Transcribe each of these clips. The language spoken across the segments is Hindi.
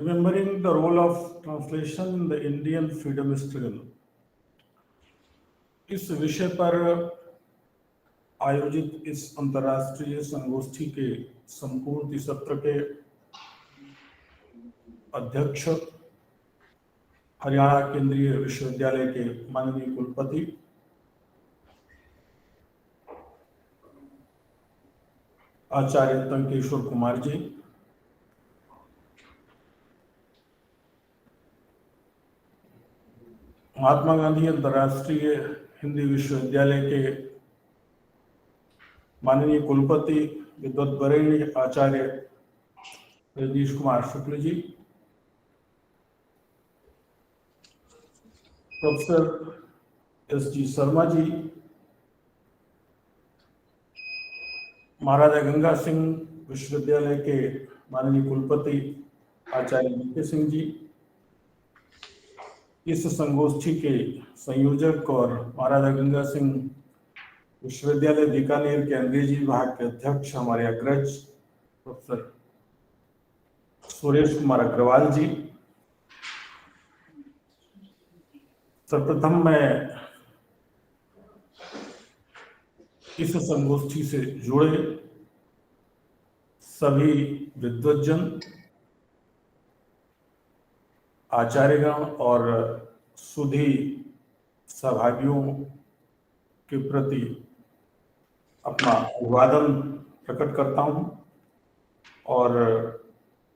Remembering the role of translation in the Indian freedom struggle, इस विषय पर आयोजित इस अंतर्राष्ट्रीय संगोष्ठी के संपूर्ण सत्र के अध्यक्ष हरियाणा केंद्रीय विश्वविद्यालय के माननीय कुलपति आचार्य तंकेश्वर कुमार जी, महात्मा गांधी अंतर्राष्ट्रीय हिंदी विश्वविद्यालय के माननीय कुलपति विद्वद्वरेण्य आचार्य रजनीश कुमार शुक्ल जी, प्रोफेसर एस.जी. शर्मा जी, महाराजा गंगा सिंह विश्वविद्यालय के माननीय कुलपति आचार्य वी.के. सिंह जी, इस संगोष्ठी के संयोजक और महाराजा गंगा सिंह विश्वविद्यालय बीकानेर के अंग्रेजी विभाग के अध्यक्ष हमारे अग्रज प्रोफेसर सुरेश कुमार अग्रवाल जी, सर्वप्रथम मैं इस संगोष्ठी से जुड़े सभी विद्वज्जन, आचार्यगण और सुधी सहभागियों के प्रति अपना अभिवादन प्रकट करता हूं और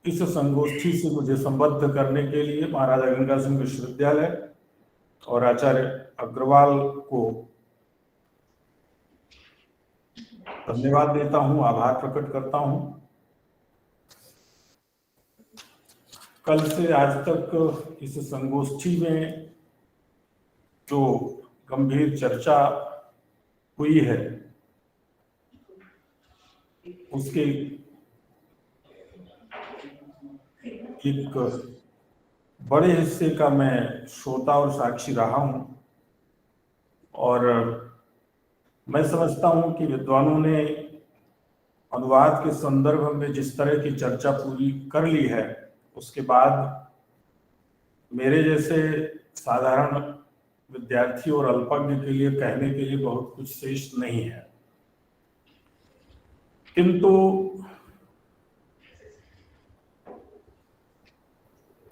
इस संगोष्ठी से मुझे संबद्ध करने के लिए महाराजा गंगा सिंह विश्वविद्यालय और आचार्य अग्रवाल को धन्यवाद देता हूं, आभार प्रकट करता हूं। कल से आज तक इस संगोष्ठी में जो गंभीर चर्चा हुई है उसके एक बड़े हिस्से का मैं श्रोता और साक्षी रहा हूं और मैं समझता हूं कि विद्वानों ने अनुवाद के संदर्भ में जिस तरह की चर्चा पूरी कर ली है उसके बाद मेरे जैसे साधारण विद्यार्थी और अल्पज्ञ के लिए कहने के लिए बहुत कुछ शेष नहीं है, किंतु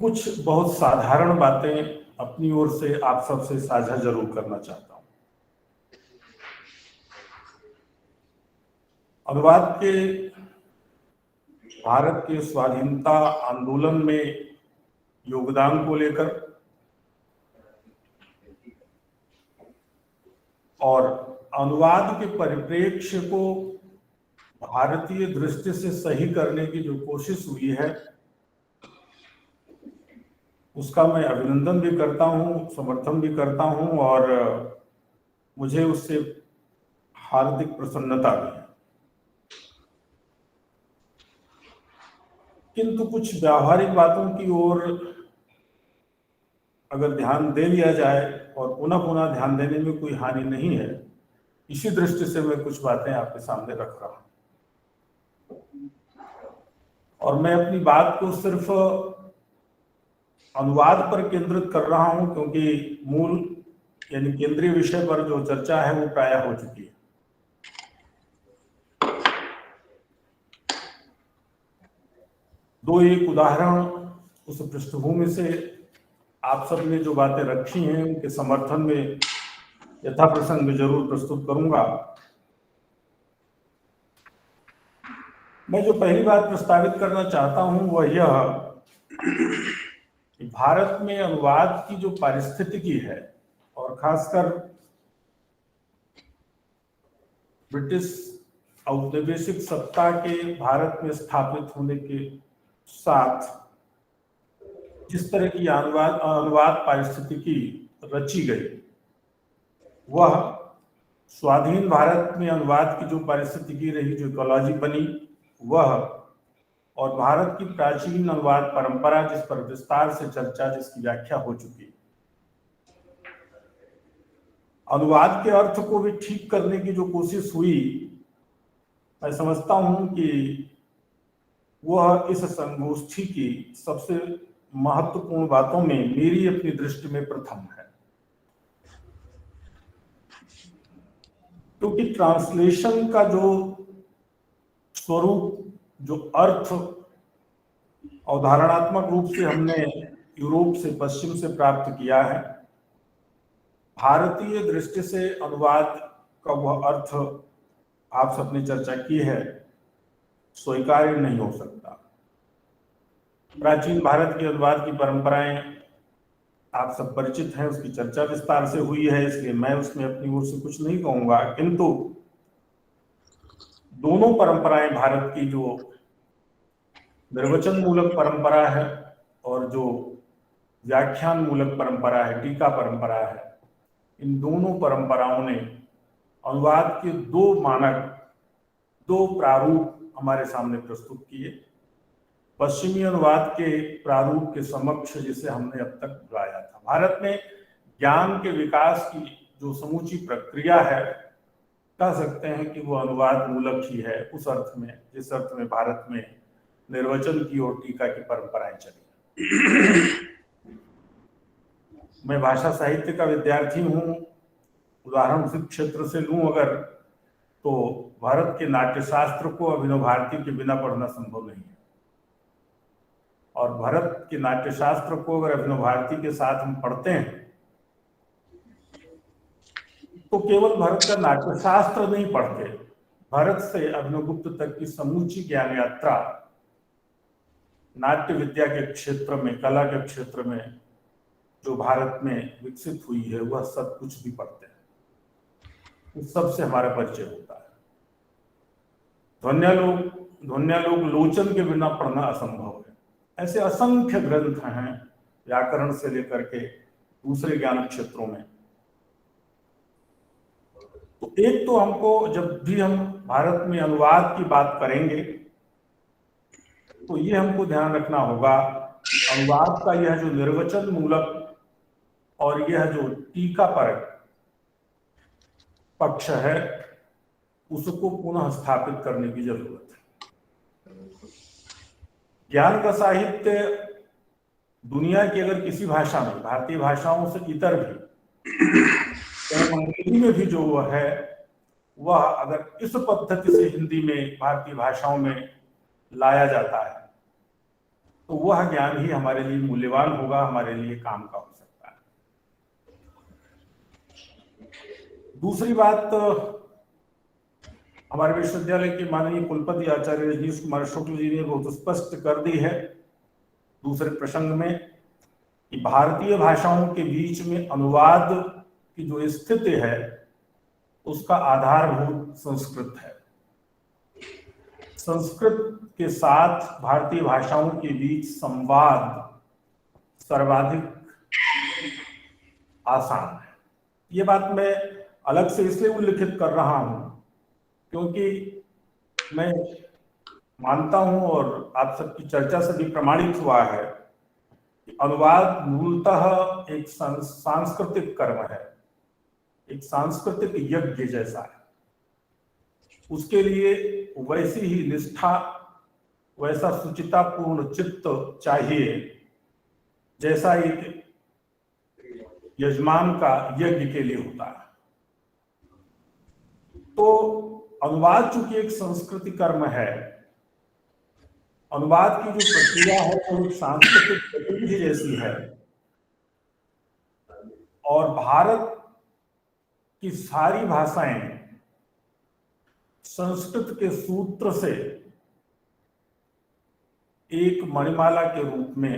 कुछ बहुत साधारण बातें अपनी ओर से आप सबसे साझा जरूर करना चाहता हूं। अनुवाद के भारत के स्वाधीनता आंदोलन में योगदान को लेकर और अनुवाद के परिप्रेक्ष्य को भारतीय दृष्टि से सही करने की जो कोशिश हुई है उसका मैं अभिनंदन भी करता हूं, समर्थन भी करता हूं और मुझे उससे हार्दिक प्रसन्नता भी है। किंतु कुछ व्यावहारिक बातों की ओर अगर ध्यान दे लिया जाए और पुनः पुनः ध्यान देने में कोई हानि नहीं है, इसी दृष्टि से मैं कुछ बातें आपके सामने रख रहा हूं और मैं अपनी बात को सिर्फ अनुवाद पर केंद्रित कर रहा हूं क्योंकि मूल यानी केंद्रीय विषय पर जो चर्चा है वो प्रायः हो चुकी है। दो एक उदाहरण उस पृष्ठभूमि से आप सब ने जो बातें रखी हैं उनके समर्थन में यथा प्रसंग जरूर प्रस्तुत करूंगा। मैं जो पहली बात प्रस्तावित करना चाहता हूं वह यह कि भारत में अनुवाद की जो पारिस्थितिकी है और खासकर ब्रिटिश औपनिवेशिक सत्ता के भारत में स्थापित होने के साथ जिस तरह की अनुवाद पारिस्थितिकी रची गई वह स्वाधीन भारत में अनुवाद की जो पारिस्थितिकी रही, जो इकोलॉजी बनी वह और भारत की प्राचीन अनुवाद परंपरा जिस पर विस्तार से चर्चा, जिसकी व्याख्या हो चुकी, अनुवाद के अर्थ को भी ठीक करने की जो कोशिश हुई, मैं समझता हूं कि वह इस संगोष्ठी की सबसे महत्वपूर्ण बातों में मेरी अपनी दृष्टि में प्रथम है, क्योंकि ट्रांसलेशन का जो स्वरूप, जो अर्थ अवधारणात्मक रूप से हमने यूरोप से, पश्चिम से प्राप्त किया है, भारतीय दृष्टि से अनुवाद का वह अर्थ आप सबने चर्चा की है, स्वीकार्य नहीं हो सकता। प्राचीन भारत के अनुवाद की परंपराएं आप सब परिचित हैं, उसकी चर्चा विस्तार से हुई है, इसलिए मैं उसमें अपनी ओर से कुछ नहीं कहूंगा। किंतु दोनों परंपराएं, भारत की जो निर्वचन मूलक परंपरा है और जो व्याख्यान मूलक परंपरा है, टीका परंपरा है, इन दोनों परंपराओं ने अनुवाद के दो मानक, दो प्रारूप हमारे सामने प्रस्तुत किए। पश्चिमी अनुवाद के प्रारूप के समक्ष जिसे हमने अब तक बुलाया था, भारत में ज्ञान के विकास की जो समूची प्रक्रिया है, कह सकते हैं कि वो अनुवाद मूलक ही है, उस अर्थ में जिस अर्थ में भारत में निर्वचन की और टीका की परंपराएं चली। मैं भाषा साहित्य का विद्यार्थी हूँ, उदाहरण उसी क्षेत्र से लूं अगर, तो भारत के नाट्यशास्त्र को अभिनव भारती के बिना पढ़ना संभव नहीं है, और भारत के नाट्यशास्त्र को अगर अभिनव भारती के साथ हम पढ़ते हैं तो केवल भारत का नाट्यशास्त्र नहीं पढ़ते, भारत से अभिनवगुप्त तक की समूची ज्ञान यात्रा नाट्य विद्या के क्षेत्र में, कला के क्षेत्र में जो भारत में विकसित हुई है, वह सब कुछ भी पढ़ते हैं, उस सब से हमारा परिचय होता है। ध्वन्यालोक लोचन के बिना पढ़ना असंभव है। ऐसे असंख्य ग्रंथ हैं, व्याकरण से लेकर के दूसरे ज्ञान क्षेत्रों में। तो एक तो हमको, जब भी हम भारत में अनुवाद की बात करेंगे, तो ये हमको ध्यान रखना होगा कि अनुवाद का यह जो निर्वचन मूलक और यह जो टीका परक पक्ष है, उसको पुनः स्थापित करने की जरूरत है। ज्ञान का साहित्य दुनिया की अगर किसी भाषा में, भारतीय भाषाओं से इतर भी, अंग्रेजी में भी जो है, वह अगर इस पद्धति से हिंदी में, भारतीय भाषाओं में लाया जाता है, तो वह ज्ञान ही हमारे लिए मूल्यवान होगा, हमारे लिए काम का हो सकता है। दूसरी बात, हमारे विश्वविद्यालय के माननीय कुलपति आचार्य रजनीश कुमार शुक्ल जी ने बहुत स्पष्ट कर दी है दूसरे प्रसंग में, कि भारतीय भाषाओं के बीच में अनुवाद की जो स्थिति है, उसका आधारभूत संस्कृत है। संस्कृत के साथ भारतीय भाषाओं के बीच संवाद सर्वाधिक आसान है। ये बात मैं अलग से इसलिए उल्लेखित कर रहा हूं क्योंकि मैं मानता हूं, और आप सबकी चर्चा से भी प्रमाणित हुआ है, कि अनुवाद मूलतः एक सांस्कृतिक कर्म है, एक सांस्कृतिक यज्ञ जैसा है। उसके लिए वैसी ही निष्ठा, वैसा सुचितापूर्ण चित्त चाहिए जैसा एक यजमान का यज्ञ के लिए होता है। तो अनुवाद चूंकि एक संस्कृति कर्म है, अनुवाद की जो प्रक्रिया है वो एक सांस्कृतिक गतिविधि जैसी है, और भारत की सारी भाषाएं संस्कृत के सूत्र से एक मणिमाला के रूप में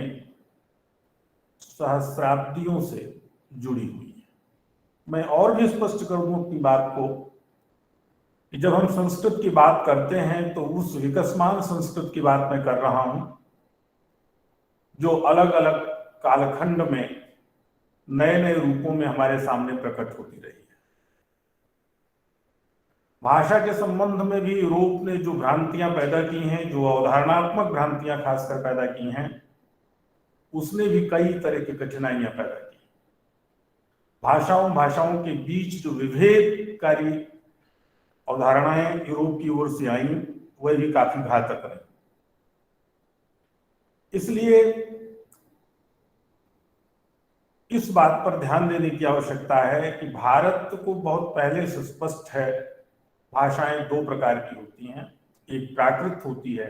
सहस्राब्दियों से जुड़ी हुई है। मैं और भी स्पष्ट कर दूं अपनी बात को, कि जब हम संस्कृत की बात करते हैं तो उस विकसमान संस्कृत की बात मैं कर रहा हूं, जो अलग अलग कालखंड में नए नए रूपों में हमारे सामने प्रकट होती रही है। भाषा के संबंध में भी यूरोप ने जो भ्रांतियां पैदा की हैं, जो अवधारणात्मक भ्रांतियां खासकर पैदा की हैं, उसने भी कई तरह की कठिनाइयां पैदा की। भाषाओं के बीच जो विभेदकारी अवधारणाएं यूरोप की ओर से आई, वह भी काफी घातक रही। इसलिए इस बात पर ध्यान देने की आवश्यकता है कि भारत को बहुत पहले से स्पष्ट है, भाषाएं दो प्रकार की होती हैं, एक प्राकृत होती है,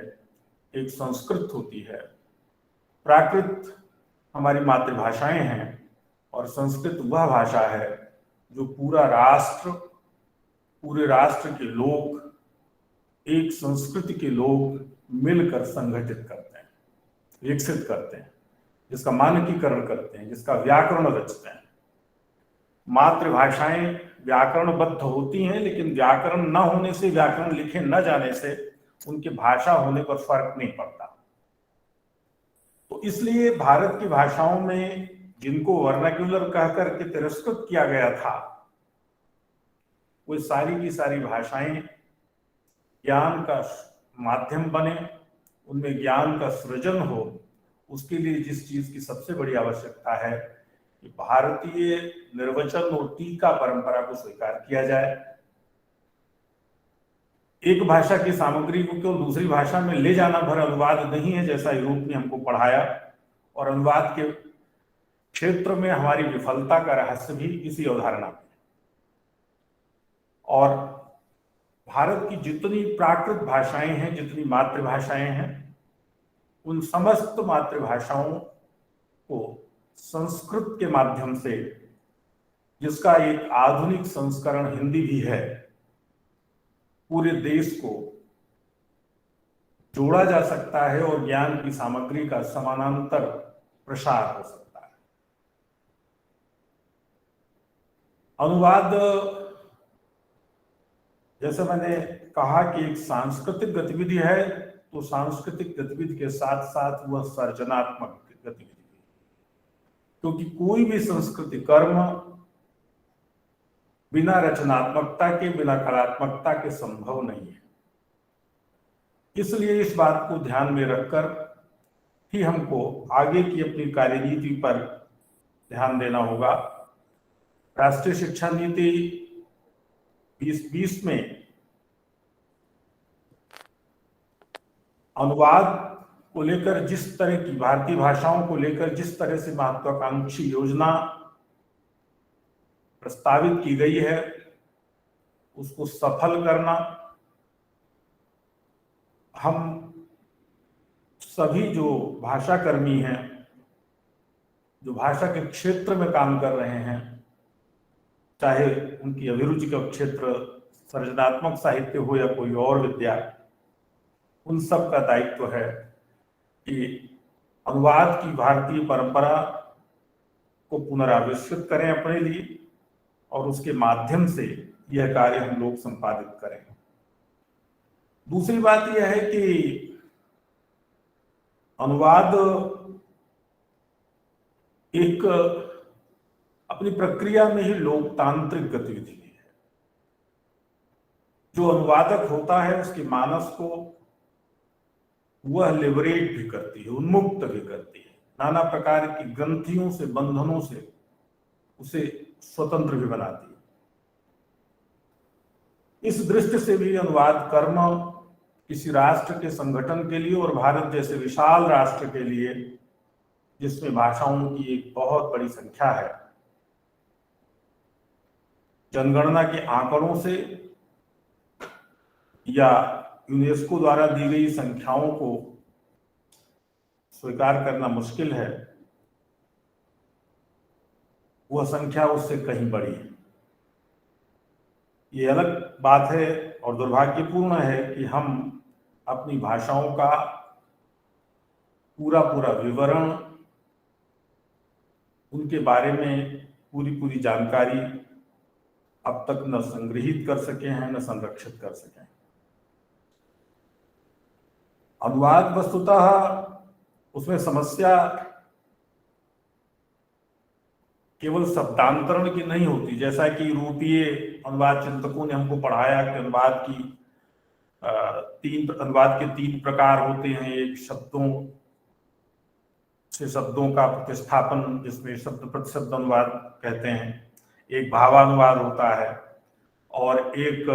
एक संस्कृत होती है। प्राकृत हमारी मातृभाषाएं हैं और संस्कृत वह भाषा है जो पूरे राष्ट्र के लोग, एक संस्कृति के लोग मिलकर संगठित करते हैं, विकसित करते हैं, जिसका मानकीकरण करते हैं, जिसका व्याकरण रचते हैं। मातृभाषाएं व्याकरणबद्ध होती हैं, लेकिन व्याकरण न होने से, व्याकरण लिखे न जाने से उनकी भाषा होने पर फर्क नहीं पड़ता। तो इसलिए भारत की भाषाओं में जिनको वर्नाक्युलर कहकर के तिरस्कृत किया गया था, वो सारी की सारी भाषाएं ज्ञान का माध्यम बने, उनमें ज्ञान का सृजन हो। उसके लिए जिस चीज की सबसे बड़ी आवश्यकता है कि भारतीय निर्वचन और टीका परंपरा को स्वीकार किया जाए। एक भाषा की सामग्री को केवल दूसरी भाषा में ले जाना भर अनुवाद नहीं है, जैसा यूरोप ने हमको पढ़ाया, और अनुवाद के क्षेत्र में हमारी विफलता का रहस्य भी इसी अवधारणा में। और भारत की जितनी प्राकृत भाषाएं हैं, जितनी मातृभाषाएं हैं, उन समस्त मातृभाषाओं को संस्कृत के माध्यम से, जिसका एक आधुनिक संस्करण हिंदी भी है, पूरे देश को जोड़ा जा सकता है और ज्ञान की सामग्री का समानांतर प्रसार हो सकता है। अनुवाद, जैसे मैंने कहा कि एक सांस्कृतिक गतिविधि है, तो सांस्कृतिक गतिविधि के साथ साथ वह सर्जनात्मक गतिविधि है, क्योंकि कोई भी संस्कृति कर्म बिना रचनात्मकता के, बिना कलात्मकता के संभव नहीं है। इसलिए इस बात को ध्यान में रखकर ही हमको आगे की अपनी कार्यनीति पर ध्यान देना होगा। राष्ट्रीय शिक्षा नीति 2020 में अनुवाद को लेकर जिस तरह की, भारतीय भाषाओं को लेकर जिस तरह से महत्वाकांक्षी योजना प्रस्तावित की गई है, उसको सफल करना हम सभी जो भाषा कर्मी हैं, जो भाषा के क्षेत्र में काम कर रहे हैं, चाहे उनकी अभिरुचि का क्षेत्र सृजनात्मक साहित्य हो या कोई और विद्या, उन सब का दायित्व है कि अनुवाद की भारतीय परंपरा को पुनराविष्कृत करें अपने लिए, और उसके माध्यम से यह कार्य हम लोग संपादित करें। दूसरी बात यह है कि अनुवाद एक अपनी प्रक्रिया में ही लोकतांत्रिक गतिविधि है। जो अनुवादक होता है, उसके मानस को वह लिबरेट भी करती है, उन्मुक्त भी करती है, नाना प्रकार की ग्रंथियों से, बंधनों से उसे स्वतंत्र भी बनाती है। इस दृष्टि से भी अनुवाद कर्म किसी राष्ट्र के संगठन के लिए, और भारत जैसे विशाल राष्ट्र के लिए, जिसमें भाषाओं की एक बहुत बड़ी संख्या है, जनगणना के आंकड़ों से या यूनेस्को द्वारा दी गई संख्याओं को स्वीकार करना मुश्किल है, वह संख्या उससे कहीं बड़ी है। ये अलग बात है और दुर्भाग्यपूर्ण है कि हम अपनी भाषाओं का पूरा विवरण, उनके बारे में पूरी जानकारी अब तक न संग्रहित कर सके हैं, न संरक्षित कर सके हैं। अनुवाद वस्तुतः उसमें समस्या केवल शब्दांतरण की नहीं होती, जैसा कि यूरोपीय अनुवाद चिंतकों ने हमको पढ़ाया कि अनुवाद के तीन प्रकार होते हैं। एक शब्दों से शब्दों का प्रतिस्थापन, जिसमें शब्द प्रतिशब्द अनुवाद कहते हैं, एक भावानुवाद होता है, और एक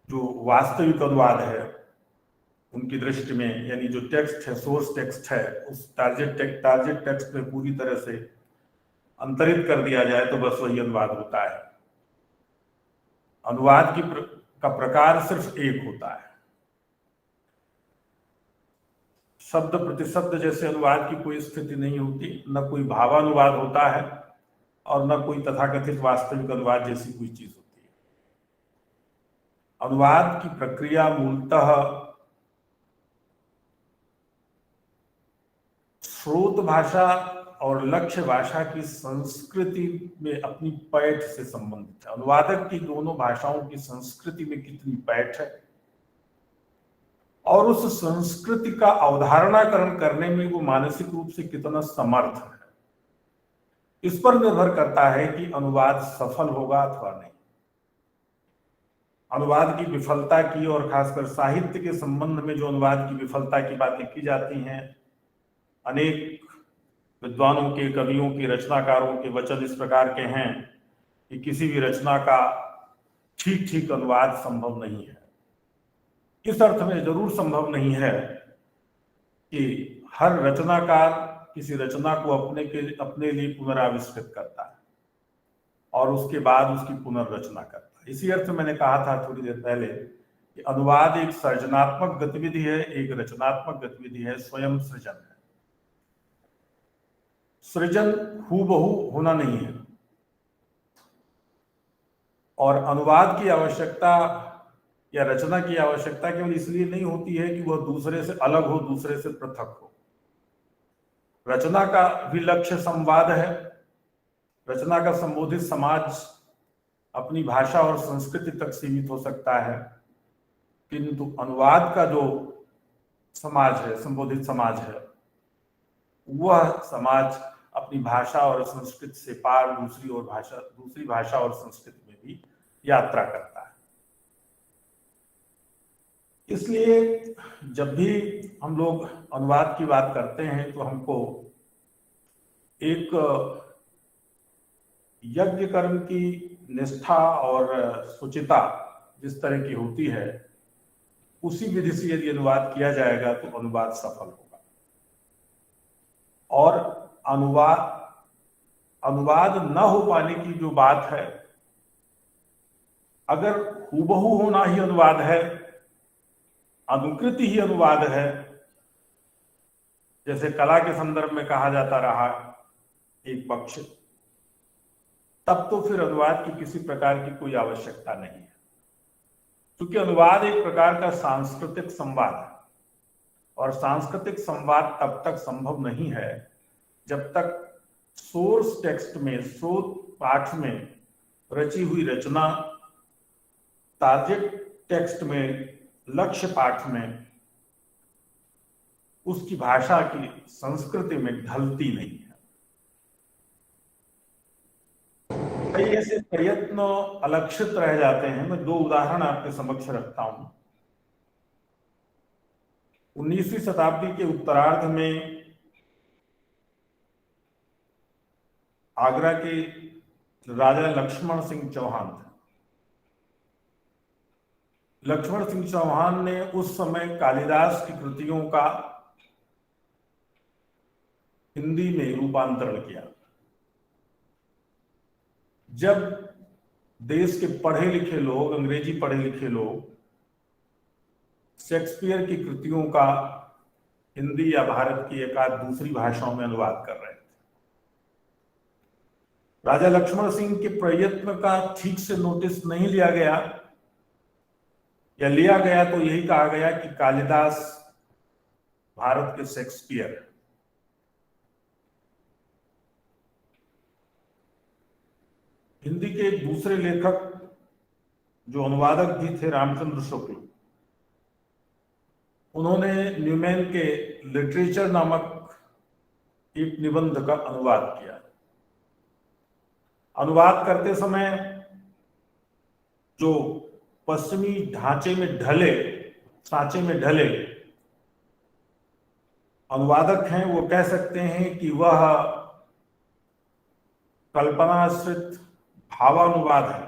जो वास्तविक अनुवाद है उनकी दृष्टि में, यानी जो टेक्स्ट है, सोर्स टेक्स्ट है, उस टारगेट टेक्स्ट में पूरी तरह से अंतरित कर दिया जाए तो बस वही अनुवाद होता है। अनुवाद का प्रकार सिर्फ एक होता है। शब्द प्रतिशब्द जैसे अनुवाद की कोई स्थिति नहीं होती, न कोई भावानुवाद होता है और न कोई तथाकथित वास्तविक अनुवाद जैसी कोई चीज होती है। अनुवाद की प्रक्रिया मूलतः स्रोत भाषा और लक्ष्य भाषा की संस्कृति में अपनी पैठ से संबंधित है। अनुवादक की दोनों भाषाओं की संस्कृति में कितनी पैठ है और उस संस्कृति का अवधारणाकरण करने में वो मानसिक रूप से कितना समर्थ है, इस पर निर्भर करता है कि अनुवाद सफल होगा अथवा नहीं। अनुवाद की विफलता की और खासकर साहित्य के संबंध में जो अनुवाद की विफलता की बातें की जाती हैं, अनेक विद्वानों के, कवियों के, रचनाकारों के वचन इस प्रकार के हैं कि किसी भी रचना का ठीक ठीक अनुवाद संभव नहीं है। इस अर्थ में जरूर संभव नहीं है कि हर रचनाकार किसी रचना को अपने लिए पुनराविष्कृत करता है और उसके बाद उसकी पुनर्रचना करता है। इसी अर्थ में मैंने कहा था थोड़ी देर पहले कि अनुवाद एक सर्जनात्मक गतिविधि है, एक रचनात्मक गतिविधि है, स्वयं सृजन है। सृजन हूबहू होना नहीं है और अनुवाद की आवश्यकता या रचना की आवश्यकता केवल इसलिए नहीं होती है कि वह दूसरे से अलग हो, दूसरे से पृथक हो। रचना का भी लक्ष्य संवाद है। रचना का संबोधित समाज अपनी भाषा और संस्कृति तक सीमित हो सकता है, किंतु अनुवाद का जो समाज है, संबोधित समाज है, वह समाज अपनी भाषा और संस्कृति से पार दूसरी भाषा और संस्कृति में भी यात्रा करता है। इसलिए जब भी हम लोग अनुवाद की बात करते हैं तो हमको एक यज्ञ कर्म की निष्ठा और शुचिता जिस तरह की होती है, उसी विधि से यदि अनुवाद किया जाएगा तो अनुवाद सफल होगा। और अनुवाद न हो पाने की जो बात है, अगर हूबहू होना ही अनुवाद है, अनुकृति ही अनुवाद है, जैसे कला के संदर्भ में कहा जाता रहा एक पक्ष, तब तो फिर अनुवाद की किसी प्रकार की कोई आवश्यकता नहीं है, क्योंकि अनुवाद एक प्रकार का सांस्कृतिक संवाद है और सांस्कृतिक संवाद तब तक संभव नहीं है जब तक सोर्स टेक्स्ट में, स्रोत पाठ में रची हुई रचना टारगेट टेक्स्ट में, लक्ष्य पाठ में उसकी भाषा की संस्कृति में ढलती नहीं है। कई ऐसे प्रयत्न अलक्षित रह जाते हैं। मैं दो उदाहरण आपके समक्ष रखता हूं। 19वीं शताब्दी के उत्तरार्ध में आगरा के राजा लक्ष्मण सिंह चौहान थे। लक्ष्मण सिंह चौहान ने उस समय कालिदास की कृतियों का हिंदी में रूपांतरण किया। जब देश के पढ़े लिखे लोग, अंग्रेजी पढ़े लिखे लोग शेक्सपियर की कृतियों का हिंदी या भारत की एक आध दूसरी भाषाओं में अनुवाद कर रहे थे, राजा लक्ष्मण सिंह के प्रयत्न का ठीक से नोटिस नहीं लिया गया, या लिया गया तो यही कहा गया कि कालिदास भारत के शेक्सपियर। हिंदी के एक दूसरे लेखक जो अनुवादक भी थे, रामचंद्र शुक्ल, उन्होंने न्यूमैन के लिटरेचर नामक एक निबंध का अनुवाद किया। अनुवाद करते समय जो पश्चिमी ढांचे में ढले, सांचे में ढले अनुवादक हैं, वो कह सकते हैं कि वह कल्पनाश्रित भावानुवाद है,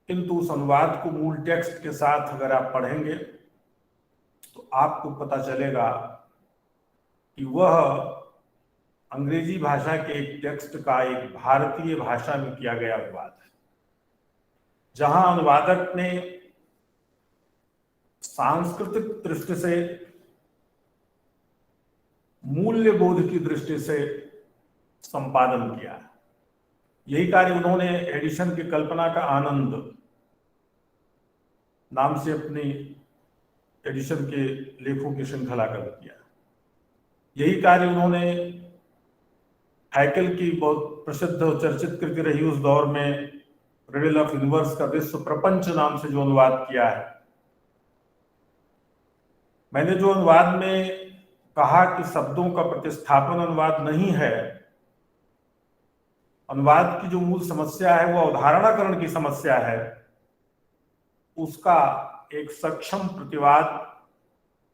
किंतु उस अनुवाद को मूल टेक्स्ट के साथ अगर आप पढ़ेंगे आपको पता चलेगा कि वह अंग्रेजी भाषा के एक टेक्स्ट का एक भारतीय भाषा में किया गया अनुवाद है, जहां अनुवादक ने सांस्कृतिक दृष्टि से, मूल्य बोध की दृष्टि से संपादन किया है। यही कार्य उन्होंने एडिशन की कल्पना का आनंद नाम से अपनी एडिशन के लेखों की श्रृंखला कर किया। यही कार्य उन्होंने हैकेल की बहुत प्रसिद्ध और चर्चित कृति रही उस दौर में रिडल ऑफ यूनिवर्स का विश्व प्रपंच नाम से जो अनुवाद किया है। मैंने जो अनुवाद में कहा कि शब्दों का प्रतिस्थापन अनुवाद नहीं है, अनुवाद की जो मूल समस्या है वो अवधारणाकरण की समस्या है, उसका एक सक्षम प्रतिवाद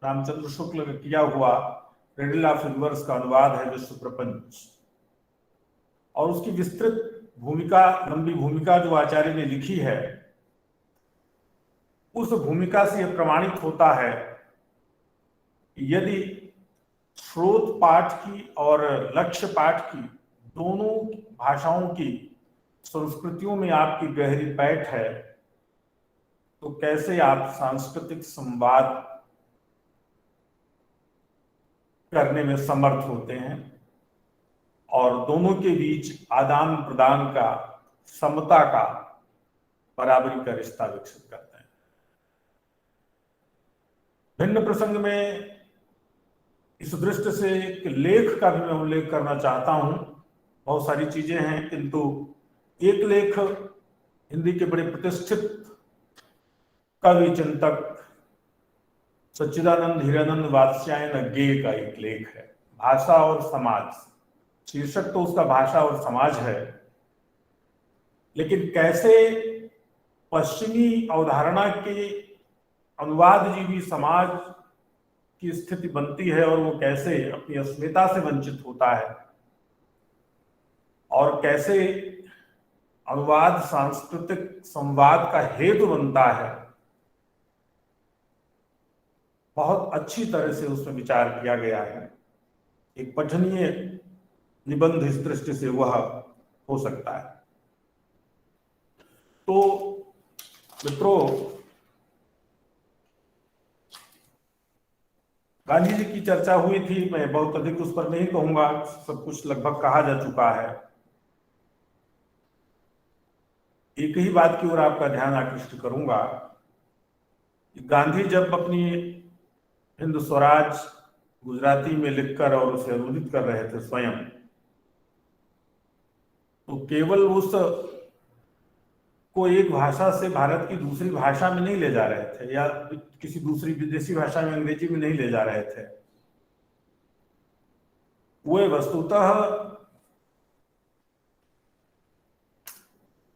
रामचंद्र शुक्ल ने किया हुआ रिडल ऑफ यूनिवर्स का अनुवाद है विश्व प्रपंच। और उसकी विस्तृत भूमिका, लंबी भूमिका जो आचार्य ने लिखी है, उस भूमिका से यह प्रमाणित होता है कि यदि स्रोत पाठ की और लक्ष्य पाठ की दोनों भाषाओं की संस्कृतियों में आपकी गहरी पैठ है, तो कैसे आप सांस्कृतिक संवाद करने में समर्थ होते हैं और दोनों के बीच आदान प्रदान का, समता का, बराबरी का रिश्ता विकसित करते हैं। भिन्न प्रसंग में इस दृष्टि से एक लेख का भी मैं उल्लेख करना चाहता हूं। बहुत सारी चीजें हैं, किंतु एक लेख हिंदी के बड़े प्रतिष्ठित कवि चिंतक सच्चिदानंद हीरानंद वात्स्यायन गे का एक लेख है, भाषा और समाज। शीर्षक तो उसका भाषा और समाज है, लेकिन कैसे पश्चिमी अवधारणा के अनुवादजीवी समाज की स्थिति बनती है और वो कैसे अपनी अस्मिता से वंचित होता है, और कैसे अनुवाद सांस्कृतिक संवाद का हेतु बनता है, बहुत अच्छी तरह से उसमें विचार किया गया है। एक पठनीय निबंध इस दृष्टि से वह हो सकता है। तो मित्रों, गांधी जी की चर्चा हुई थी, मैं बहुत अधिक उस पर नहीं कहूंगा, सब कुछ लगभग कहा जा चुका है। एक ही बात की ओर आपका ध्यान आकृष्ट करूंगा। गांधी जब अपनी हिंद स्वराज गुजराती में लिखकर और उसे अनुदित कर रहे थे स्वयं, तो केवल उस को एक भाषा से भारत की दूसरी भाषा में नहीं ले जा रहे थे, या किसी दूसरी विदेशी भाषा में, अंग्रेजी में नहीं ले जा रहे थे। वे वस्तुतः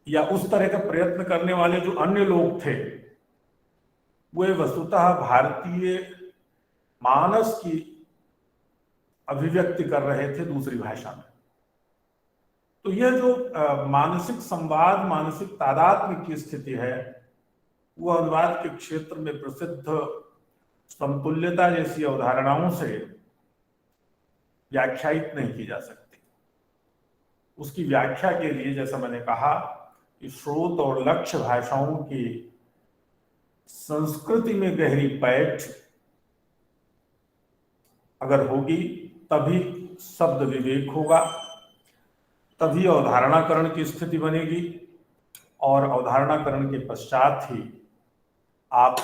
या उस तरह का प्रयत्न करने वाले जो अन्य लोग थे, वे वस्तुतः भारतीय मानस की अभिव्यक्ति कर रहे थे दूसरी भाषा में। तो यह जो मानसिक संवाद, मानसिक तादात्म्य की स्थिति है, वह अनुवाद के क्षेत्र में प्रसिद्ध समतुल्यता जैसी अवधारणाओं से व्याख्यायित नहीं की जा सकती। उसकी व्याख्या के लिए, जैसा मैंने कहा, कि स्रोत और लक्ष्य भाषाओं की संस्कृति में गहरी पैठ अगर होगी, तभी शब्द विवेक होगा, तभी अवधारणाकरण की स्थिति बनेगी, और अवधारणाकरण के पश्चात ही आप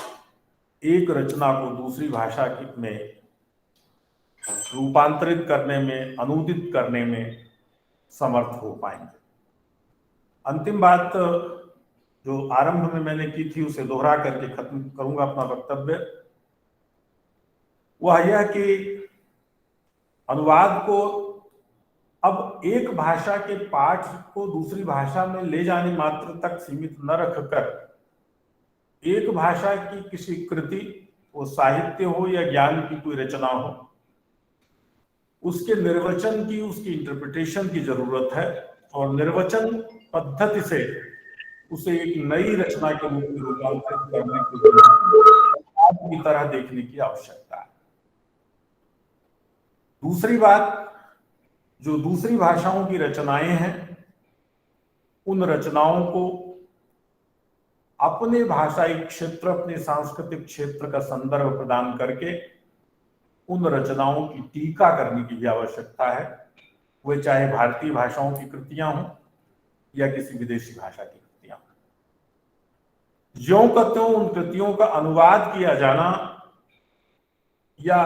एक रचना को दूसरी भाषा में रूपांतरित करने में, अनुदित करने में समर्थ हो पाएंगे। अंतिम बात जो आरंभ में मैंने की थी, उसे दोहरा करके खत्म करूंगा अपना वक्तव्य। वह यह कि अनुवाद को अब एक भाषा के पाठ को दूसरी भाषा में ले जाने मात्र तक सीमित न रखकर, एक भाषा की किसी कृति, वो साहित्य हो या ज्ञान की कोई रचना हो, उसके निर्वचन की, उसकी इंटरप्रिटेशन की जरूरत है, और निर्वचन पद्धति से उसे एक नई रचना के रूप में रूपांतरित करने की जरूरत है। अनुवाद की तरह देखने की आवश्यकता है। दूसरी बात, जो दूसरी भाषाओं की रचनाएं हैं, उन रचनाओं को अपने भाषाई क्षेत्र, अपने सांस्कृतिक क्षेत्र का संदर्भ प्रदान करके उन रचनाओं की टीका करने की भी आवश्यकता है, वे चाहे भारतीय भाषाओं की कृतियां हों या किसी विदेशी भाषा की कृतियां हों। ज्यों का त्यों उन कृतियों का अनुवाद किया जाना या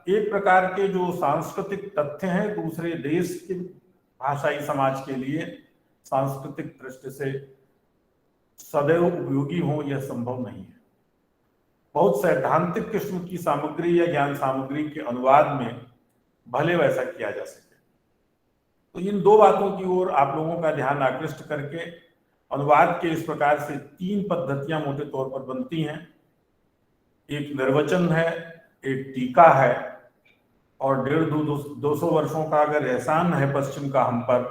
एक प्रकार के जो सांस्कृतिक तथ्य हैं दूसरे देश के भाषाई समाज के लिए सांस्कृतिक दृष्टि से सदैव उपयोगी हो, यह संभव नहीं है। बहुत सैद्धांतिक किस्म की सामग्री या ज्ञान सामग्री के अनुवाद में भले वैसा किया जा सके। तो इन दो बातों की ओर आप लोगों का ध्यान आकृष्ट करके अनुवाद के इस प्रकार से 3 पद्धतियां मोटे तौर पर बनती हैं। एक निर्वचन है, एक टीका है, और 150-200 वर्षों का अगर एहसान है पश्चिम का हम पर,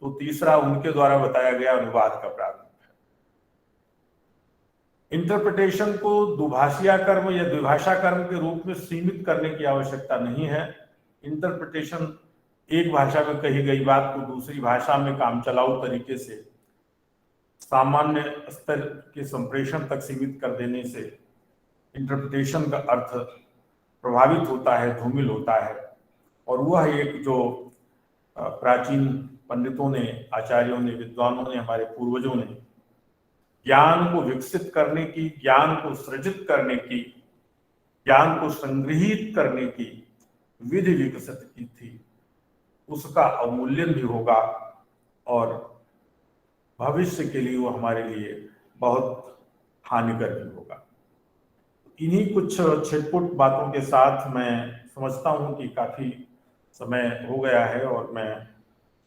तो तीसरा उनके द्वारा बताया गया अनुवाद का प्रारूप है। इंटरप्रिटेशन को दुभाषिया कर्म या द्विभाषा कर्म के रूप में सीमित करने की आवश्यकता नहीं है। इंटरप्रिटेशन एक भाषा में कही गई बात को दूसरी भाषा में काम चलाऊ तरीके से सामान्य स्तर के संप्रेषण तक सीमित कर देने से इंटरप्रिटेशन का अर्थ प्रभावित होता है, धूमिल होता है। और वह एक जो प्राचीन पंडितों ने, आचार्यों ने, विद्वानों ने, हमारे पूर्वजों ने ज्ञान को विकसित करने की, ज्ञान को सृजित करने की, ज्ञान को संग्रहित करने की विधि विकसित की थी, उसका अवमूल्यन भी होगा और भविष्य के लिए वो हमारे लिए बहुत हानिकर भी होगा। इन्हीं कुछ छिटपुट बातों के साथ मैं समझता हूं कि काफी समय हो गया है और मैं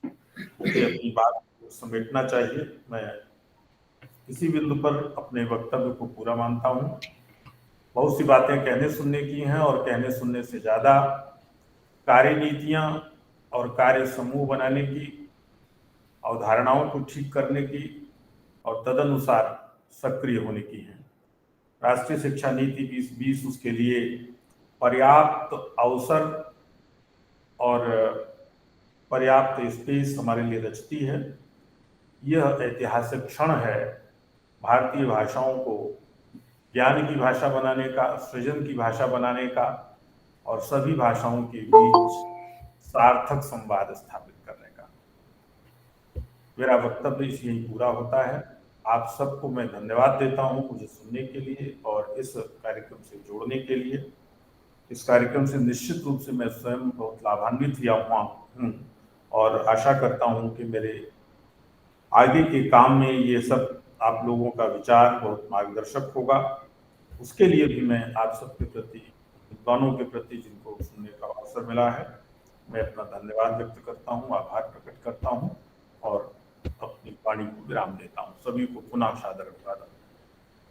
अपनी बात को समेटना चाहिए। मैं इसी बिंदु पर अपने वक्तव्य को पूरा मानता हूं। बहुत सी बातें कहने सुनने की हैं और कहने सुनने से ज्यादा कार्यनीतियां और कार्य समूह बनाने की, अवधारणाओं को ठीक करने की और तदनुसार सक्रिय होने की है। राष्ट्रीय शिक्षा नीति 2020 उसके लिए पर्याप्त अवसर और पर्याप्त स्पेस हमारे लिए रचती है। यह ऐतिहासिक क्षण है भारतीय भाषाओं को ज्ञान की भाषा बनाने का, सृजन की भाषा बनाने का और सभी भाषाओं के बीच सार्थक संवाद स्थापित करने का। मेरा वक्तव्य यही पूरा होता है। आप सबको मैं धन्यवाद देता हूं मुझे सुनने के लिए और इस कार्यक्रम से जोड़ने के लिए। इस कार्यक्रम से निश्चित रूप से मैं स्वयं बहुत लाभान्वित हुआ हूं और आशा करता हूं कि मेरे आगे के काम में ये सब आप लोगों का विचार बहुत मार्गदर्शक होगा। उसके लिए भी मैं आप सबके प्रति, विद्वानों के प्रति जिनको सुनने का अवसर मिला है, मैं अपना धन्यवाद व्यक्त करता हूं, आभार प्रकट करता हूं और अपनी वाणी को विराम देता हूं। सभी को पुनः सादर धन्यवाद।